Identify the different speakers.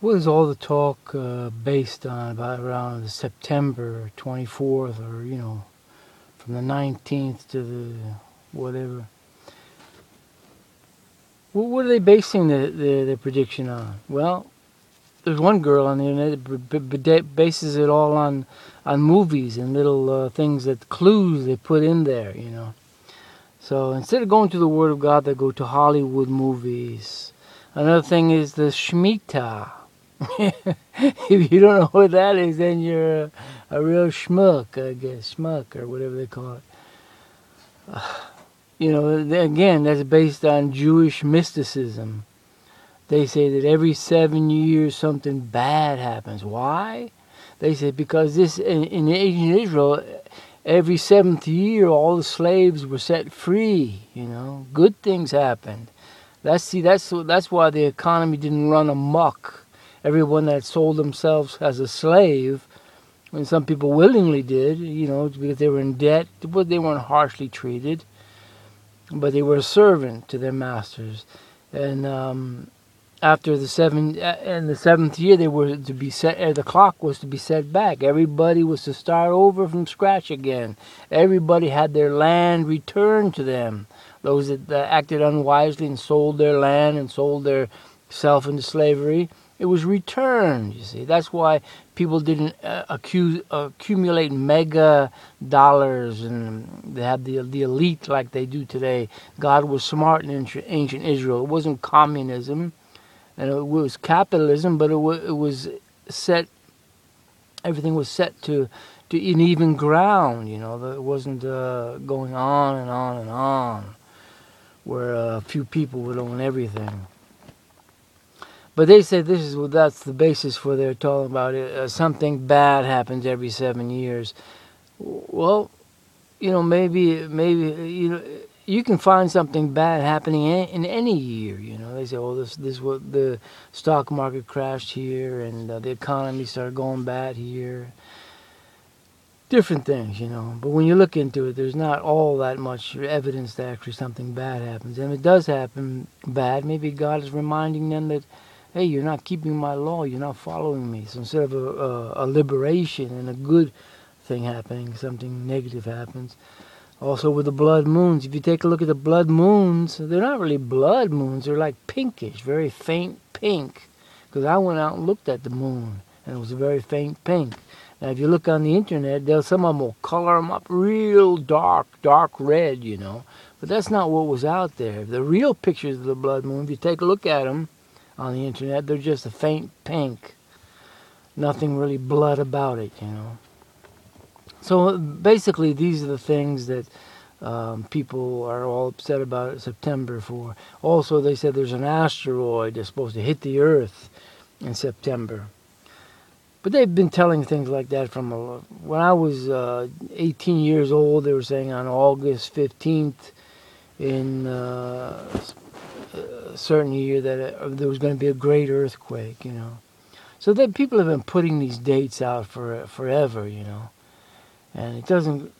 Speaker 1: What is all the talk based on about around September 24th, or from the 19th to the whatever? What are they basing the prediction on? Well, there's one girl on the internet that bases it all on movies and little things, that clues they put in there. So instead of going to the Word of God, they go to Hollywood movies. Another thing is the Shemitah. If you don't know what that is, then you're a real schmuck, I guess. Schmuck, or whatever they call it. Again, that's based on Jewish mysticism. They say that every 7 years something bad happens. Why? They say because in ancient Israel, every 7th year all the slaves were set free. Good things happened. That's why the economy didn't run amok. Everyone that sold themselves as a slave, when some people willingly did, because they were in debt, but they weren't harshly treated, but they were a servant to their masters. And after the 7th year, they were to be set. The clock was to be set back. Everybody was to start over from scratch again. Everybody had their land returned to them. Those that acted unwisely and sold their land and sold their self into slavery, it was returned. You see, that's why people didn't accumulate mega dollars and they had the elite like they do today. God was smart in ancient Israel. It wasn't communism, and it was capitalism, but it was set. Everything was set to an even ground. It wasn't going on and on and on, where a few people would own everything. But they say that's the basis for their talking about it. Something bad happens every 7 years. Well, maybe you can find something bad happening in any year. They say, oh, this what the stock market crashed here, and the economy started going bad here. Different things, But when you look into it, there's not all that much evidence that actually something bad happens. And if it does happen bad, maybe God is reminding them that, hey, you're not keeping my law, you're not following me. So instead of a liberation and a good thing happening, something negative happens. Also with the blood moons, if you take a look at the blood moons, they're not really blood moons, they're like pinkish, very faint pink. Because I went out and looked at the moon, and it was a very faint pink. Now if you look on the internet, some of them will color them up real dark red, But that's not what was out there. The real pictures of the blood moon, if you take a look at them on the internet, they're just a faint pink. Nothing really blood about it, So basically, these are the things that people are all upset about September for. Also, they said there's an asteroid that's supposed to hit the Earth in September. But they've been telling things like that from when I was 18 years old. They were saying on August 15th in a certain year that there was going to be a great earthquake, So that people have been putting these dates out for forever, And it doesn't